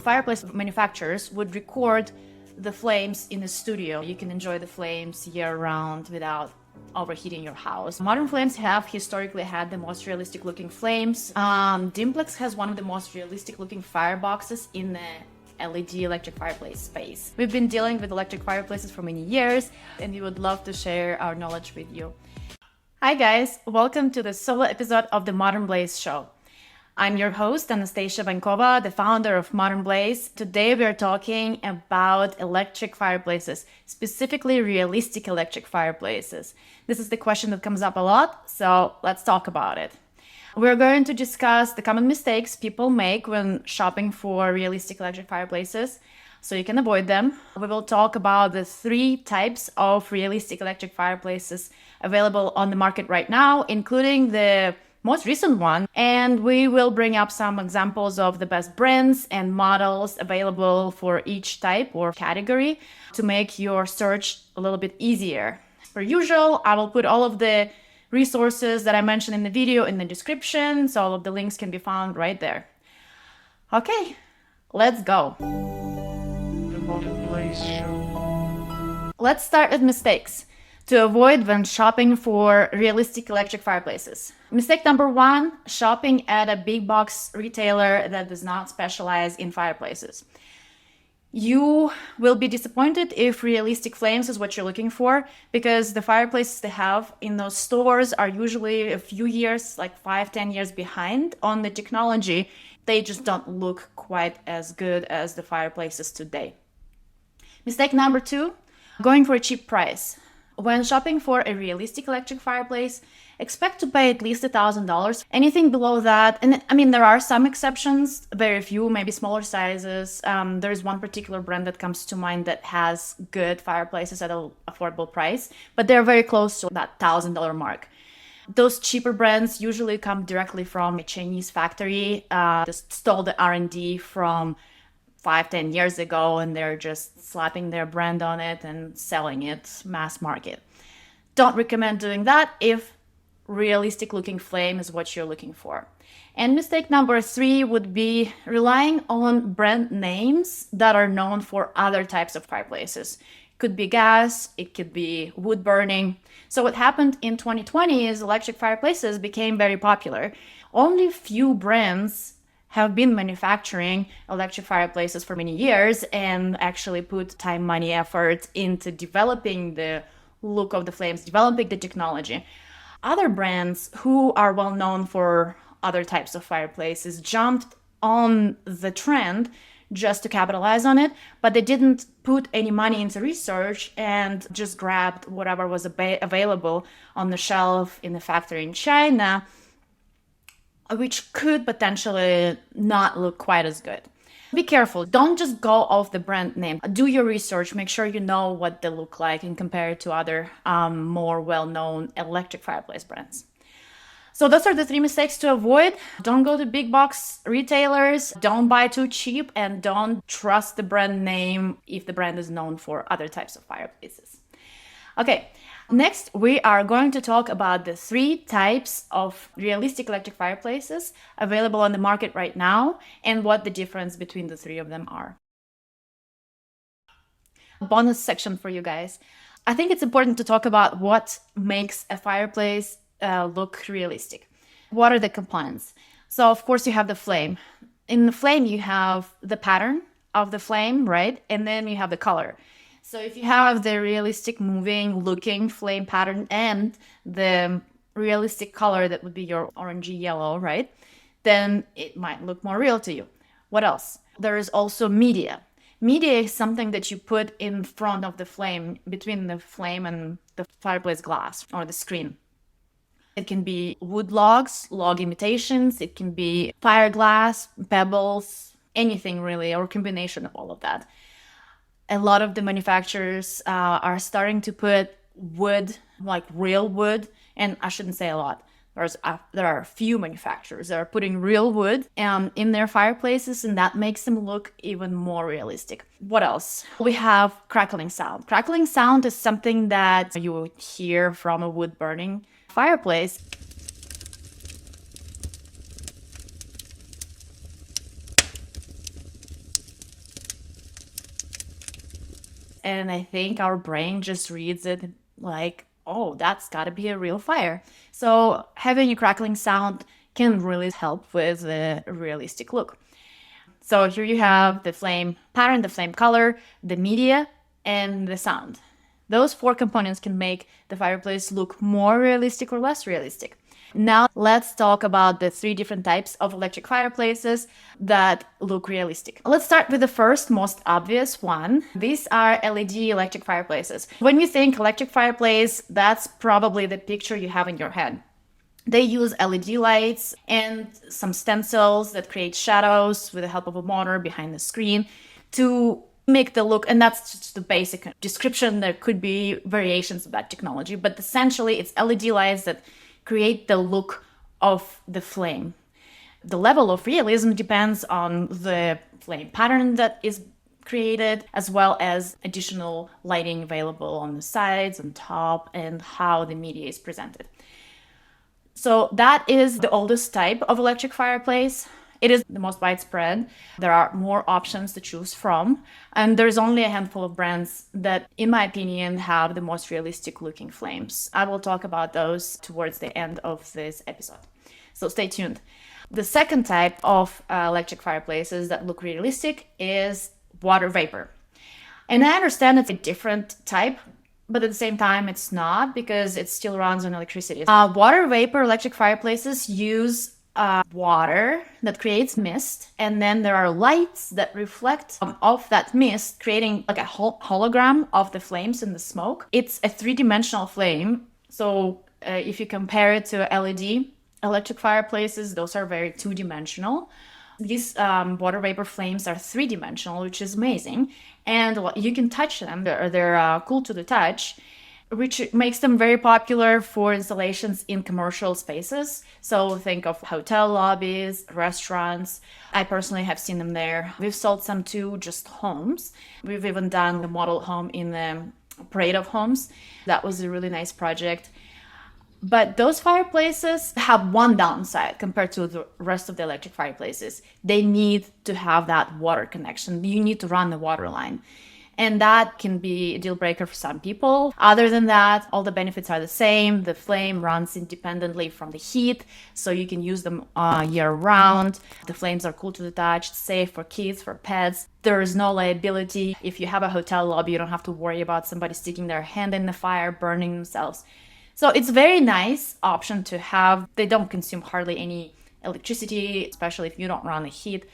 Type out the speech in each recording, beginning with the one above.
Fireplace manufacturers would record the flames in the studio. You can enjoy the flames year-round without overheating your house. Modern flames have historically had the most realistic looking flames. Dimplex has one of the most realistic looking fireboxes in the LED electric fireplace space. We've been dealing with electric fireplaces for many years, and we would love to share our knowledge with you. Hi guys, welcome to the solo episode of the Modern Blaze show. I'm your host, Anastasia Vankova, the founder of Modern Blaze. Today we are talking about electric fireplaces, specifically realistic electric fireplaces. This is the question that comes up a lot, so let's talk about it. We're going to discuss the common mistakes people make when shopping for realistic electric fireplaces, so you can avoid them. We will talk about the 3 types of realistic electric fireplaces available on the market right now, including the most recent one, and we will bring up some examples of the best brands and models available for each type or category to make your search a little bit easier. Per usual, I will put all of the resources that I mentioned in the video in the description, so all of the links can be found right there. Okay, let's go. Let's start with mistakes to avoid when shopping for realistic electric fireplaces. Mistake number 1, shopping at a big box retailer that does not specialize in fireplaces. You will be disappointed if realistic flames is what you're looking for, because the fireplaces they have in those stores are usually a few years, like 5-10 years behind on the technology. They just don't look quite as good as the fireplaces today. Mistake number 2, going for a cheap price. When shopping for a realistic electric fireplace, expect to pay at least $1,000. Anything below that, and I mean, there are some exceptions, very few, maybe smaller sizes. There's one particular brand that comes to mind that has good fireplaces at an affordable price, but they're very close to that $1,000 mark. Those cheaper brands usually come directly from a Chinese factory, just stole the R&D from 5-10 years ago, and they're just slapping their brand on it and selling it mass market. Don't recommend doing that if realistic looking flame is what you're looking for. And mistake number 3 would be relying on brand names that are known for other types of fireplaces. It could be gas, it could be wood burning. So what happened in 2020 is electric fireplaces became very popular. Only few brands have been manufacturing electric fireplaces for many years and actually put time, money, effort into developing the look of the flames, developing the technology. Other brands who are well known for other types of fireplaces jumped on the trend just to capitalize on it, but they didn't put any money into research and just grabbed whatever was available on the shelf in the factory in China, which could potentially not look quite as good. Be careful. Don't just go off the brand name. Do your research. Make sure you know what they look like and compare it to other more well-known electric fireplace brands. So those are the 3 mistakes to avoid. Don't go to big box retailers. Don't buy too cheap, and don't trust the brand name if the brand is known for other types of fireplaces. Okay. Next, we are going to talk about the 3 types of realistic electric fireplaces available on the market right now and what the difference between the 3 of them are. Bonus section for you guys. I think it's important to talk about what makes a fireplace look realistic. What are the components? So, of course, you have the flame. In the flame, you have the pattern of the flame, right? And then you have the color. So if you have the realistic moving looking flame pattern and the realistic color that would be your orangey yellow, right? Then it might look more real to you. What else? There is also media. Media is something that you put in front of the flame, between the flame and the fireplace glass or the screen. It can be wood logs, log imitations, it can be fireglass, pebbles, anything really, or a combination of all of that. A lot of the manufacturers are starting to put wood, like real wood, and I shouldn't say a lot. There are a few manufacturers that are putting real wood in their fireplaces, and that makes them look even more realistic. What else? We have crackling sound. Crackling sound is something that you would hear from a wood burning fireplace. and I think our brain just reads it like, oh, that's gotta be a real fire. So having a crackling sound can really help with the realistic look. So here you have the flame pattern, the flame color, the media, and the sound. Those 4 components can make the fireplace look more realistic or less realistic. Now let's talk about the 3 different types of electric fireplaces that look realistic. Let's start with the first, most obvious one. These are LED electric fireplaces. When you think electric fireplace, that's probably the picture you have in your head. They use LED lights and some stencils that create shadows with the help of a motor behind the screen to make the look, and that's just the basic description. There could be variations of that technology, but essentially it's LED lights that create the look of the flame. The level of realism depends on the flame pattern that is created, as well as additional lighting available on the sides, on top, and how the media is presented. So that is the oldest type of electric fireplace. It is the most widespread. There are more options to choose from, and there's only a handful of brands that, in my opinion, have the most realistic looking flames. I will talk about those towards the end of this episode, so stay tuned. The second type of electric fireplaces that look realistic is water vapor. And I understand it's a different type, but at the same time, it's not, because it still runs on electricity. Water vapor electric fireplaces use water that creates mist, and then there are lights that reflect off that mist, creating like a hologram of the flames and the smoke. It's a 3-dimensional flame. So if you compare it to LED electric fireplaces, those are very 2-dimensional. These water vapor flames are 3-dimensional, which is amazing. And you can touch them. They're cool to the touch, which makes them very popular for installations in commercial spaces. So think of hotel lobbies, restaurants. I personally have seen them there. We've sold some to just homes. We've even done the model home in the parade of homes. That was a really nice project. But those fireplaces have one downside compared to the rest of the electric fireplaces. They need to have that water connection. You need to run the water line. And that can be a deal breaker for some people. Other than that, all the benefits are the same. The flame runs independently from the heat, so you can use them year round. The flames are cool to the touch, safe for kids, for pets. There is no liability. If you have a hotel lobby, you don't have to worry about somebody sticking their hand in the fire, burning themselves. So it's a very nice option to have. They don't consume hardly any electricity, especially if you don't run the heat.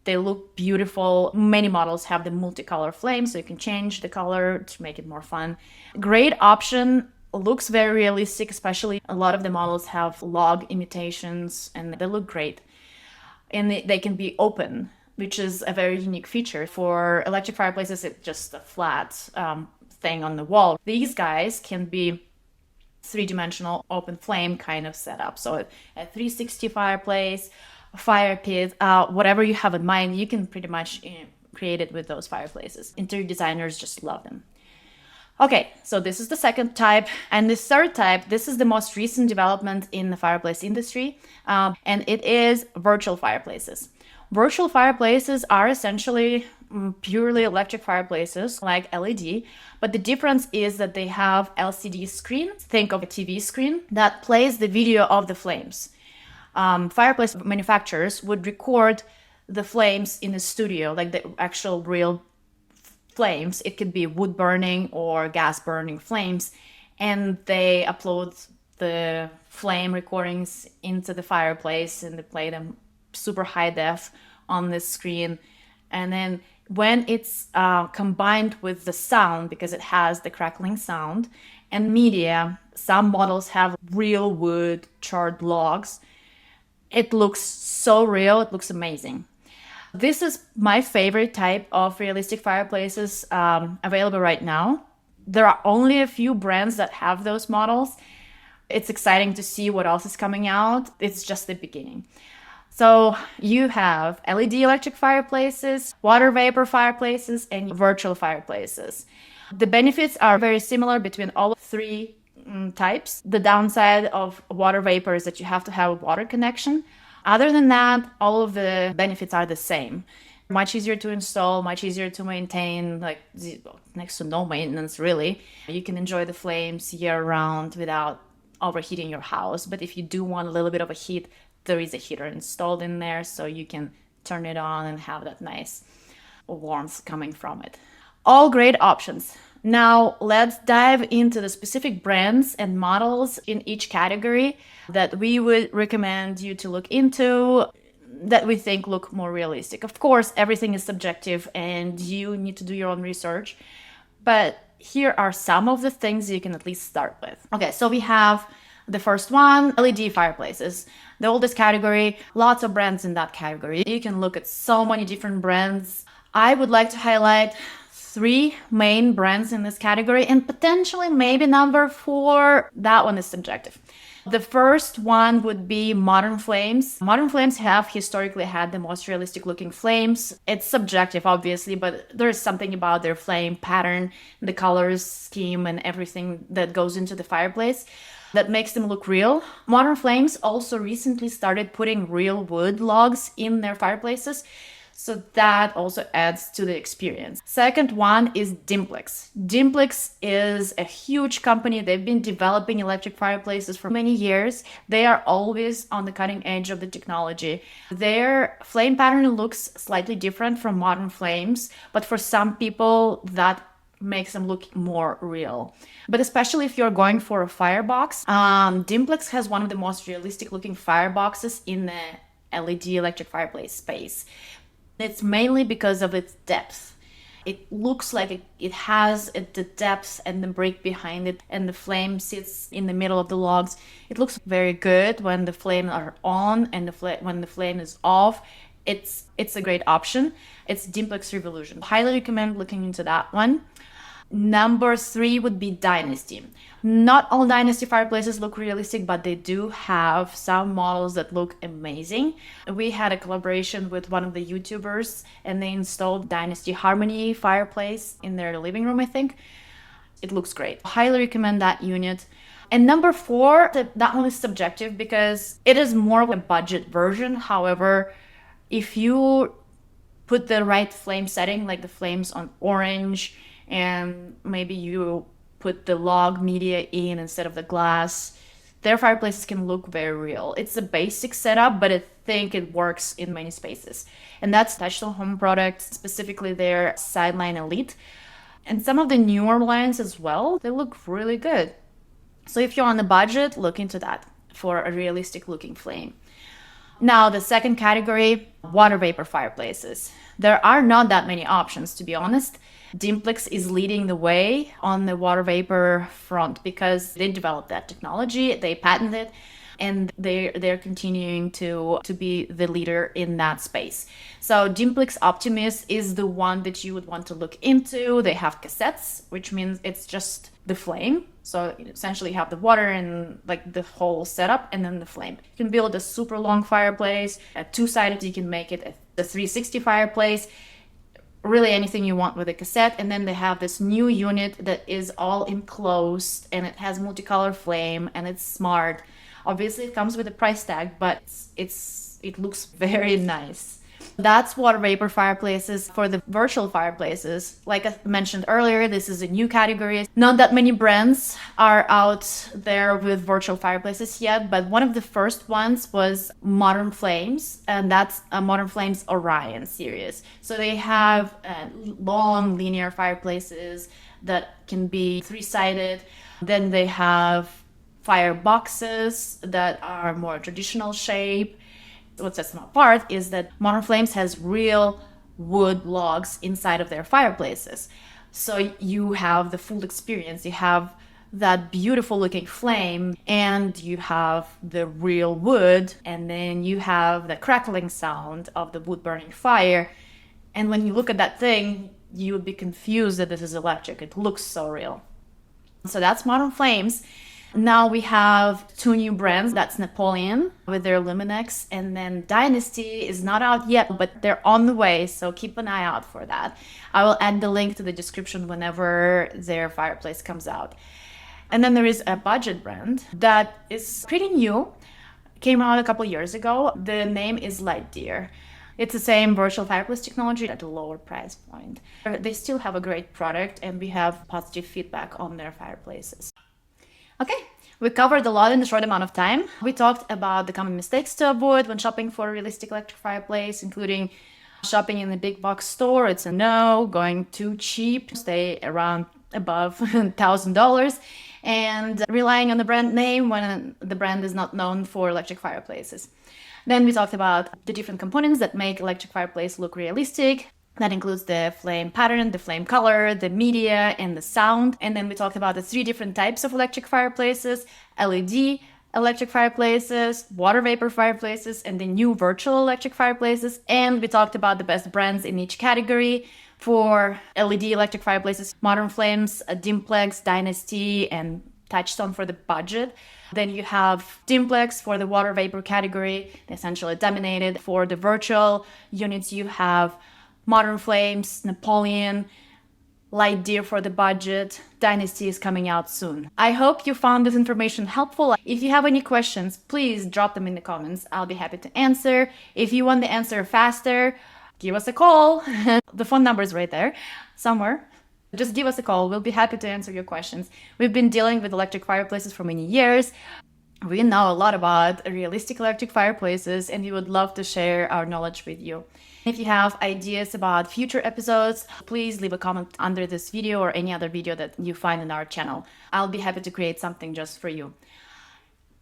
They look beautiful. Many models have the multicolor flame, so you can change the color to make it more fun. Great option. Looks very realistic, especially a lot of the models have log imitations, and they look great. And they can be open, which is a very unique feature. For electric fireplaces, it's just a flat thing on the wall. These guys can be 3-dimensional open flame kind of setup. So a 360 fireplace, a fire pit, whatever you have in mind, you can pretty much create it with those fireplaces. Interior designers just love them. Okay, so this is the second type. And the third type, this is the most recent development in the fireplace industry, and it is virtual fireplaces. Virtual fireplaces are essentially purely electric fireplaces like LED, but the difference is that they have LCD screens. Think of a TV screen that plays the video of the flames. Fireplace manufacturers would record the flames in the studio, like the actual real flames. It could be wood burning or gas burning flames, and they upload the flame recordings into the fireplace and they play them super high def on the screen. And then when it's combined with the sound, because it has the crackling sound and media, some models have real wood charred logs. It looks so real, it looks amazing. This is my favorite type of realistic fireplaces available right now. There are only a few brands that have those models. It's exciting to see what else is coming out. It's just the beginning. So you have LED electric fireplaces, water vapor fireplaces, and virtual fireplaces. The benefits are very similar between all 3 types. The downside of water vapor is that you have to have a water connection. Other than that, all of the benefits are the same. Much easier to install, much easier to maintain, like next to no maintenance really. You can enjoy the flames year round without overheating your house. But if you do want a little bit of a heat, there is a heater installed in there, so you can turn it on and have that nice warmth coming from it. All great options. Now let's dive into the specific brands and models in each category that we would recommend you to look into, that we think look more realistic. Of course, everything is subjective and you need to do your own research, but here are some of the things you can at least start with. Okay, so we have the first one, LED fireplaces, the oldest category, lots of brands in that category. You can look at so many different brands. I would like to highlight 3 main brands in this category, and potentially maybe number 4, that one is subjective. The first one would be Modern Flames. Modern Flames have historically had the most realistic looking flames. It's subjective, obviously, but there's something about their flame pattern, the colors scheme, and everything that goes into the fireplace that makes them look real. Modern Flames also recently started putting real wood logs in their fireplaces, so that also adds to the experience. Second one is Dimplex. Dimplex is a huge company. They've been developing electric fireplaces for many years. They are always on the cutting edge of the technology. Their flame pattern looks slightly different from Modern Flames, but for some people that makes them look more real. But especially if you're going for a firebox, Dimplex has one of the most realistic looking fireboxes in the LED electric fireplace space. It's mainly because of its depth. It looks like it has the depth and the brick behind it, and the flame sits in the middle of the logs. It looks very good when the flames are on, and when the flame is off. It's a great option. It's Dimplex Revolution. Highly recommend looking into that one. Number 3 would be Dynasty. Not all Dynasty fireplaces look realistic, but they do have some models that look amazing. We had a collaboration with one of the YouTubers, and they installed Dynasty Harmony fireplace in their living room, I think. It looks great. Highly recommend that unit. And number 4, that one is subjective because it is more of a budget version. However, if you put the right flame setting, like the flames on orange, and maybe you put the log media in instead of the glass, their fireplaces can look very real. It's a basic setup, but I think it works in many spaces. And that's Digital Home products, specifically their Sideline Elite. And some of the newer lines as well, they look really good. So if you're on a budget, look into that for a realistic looking flame. Now, the second category, water vapor fireplaces. There are not that many options, to be honest. Dimplex is leading the way on the water vapor front because they developed that technology, they patented it, and they're continuing to be the leader in that space. So Dimplex Optimus is the one that you would want to look into. They have cassettes, which means it's just the flame. So essentially you have the water and like the whole setup and then the flame. You can build a super long fireplace, a 2-sided, you can make it a 360 fireplace, really anything you want with a cassette. And then they have this new unit that is all enclosed and it has multicolor flame and it's smart. Obviously it comes with a price tag, but it looks very nice. That's water vapor fireplaces. For the virtual fireplaces, like I mentioned earlier, this is a new category. Not that many brands are out there with virtual fireplaces yet, but one of the first ones was Modern Flames, and that's a Modern Flames Orion series. So they have long linear fireplaces that can be 3-sided. Then they have fireboxes that are more traditional shape. What sets them apart is that Modern Flames has real wood logs inside of their fireplaces. So you have the full experience. You have that beautiful looking flame and you have the real wood, and then you have the crackling sound of the wood burning fire. And when you look at that thing, you would be confused that this is electric. It looks so real. So that's Modern Flames. Now we have 2 new brands. That's Napoleon with their Luminex, and then Dynasty is not out yet, but they're on the way, so keep an eye out for that. I will add the link to the description whenever their fireplace comes out. And then there is a budget brand that is pretty new, came out a couple years ago. The name is Lightyear. It's the same virtual fireplace technology at a lower price point. They still have a great product, and we have positive feedback on their fireplaces. Okay, we covered a lot in a short amount of time. We talked about the common mistakes to avoid when shopping for a realistic electric fireplace, including shopping in a big box store. It's a no, going too cheap, stay around above $1,000, and relying on the brand name when the brand is not known for electric fireplaces. Then we talked about the different components that make electric fireplace look realistic. That includes the flame pattern, the flame color, the media, and the sound. And then we talked about the 3 different types of electric fireplaces: LED electric fireplaces, water vapor fireplaces, and the new virtual electric fireplaces. And we talked about the best brands in each category. For LED electric fireplaces, Modern Flames, Dimplex, Dynasty, and Touchstone for the budget. Then you have Dimplex for the water vapor category, essentially dominated. For the virtual units, you have Modern Flames, Napoleon, Light Deer for the budget. Dynasty is coming out soon. I hope you found this information helpful. If you have any questions, please drop them in the comments. I'll be happy to answer. If you want the answer faster, give us a call. The phone number is right there somewhere. Just give us a call. We'll be happy to answer your questions. We've been dealing with electric fireplaces for many years. We know a lot about realistic electric fireplaces, and we would love to share our knowledge with you. If you have ideas about future episodes, please leave a comment under this video or any other video that you find in our channel. I'll be happy to create something just for you.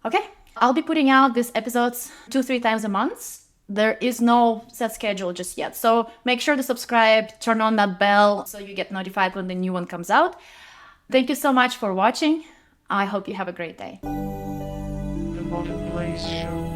Okay, I'll be putting out these episodes 2-3 times a month. There is no set schedule just yet, so make sure to subscribe, turn on that bell so you get notified when the new one comes out. Thank you so much for watching. I hope you have a great day. The Fireplace Show.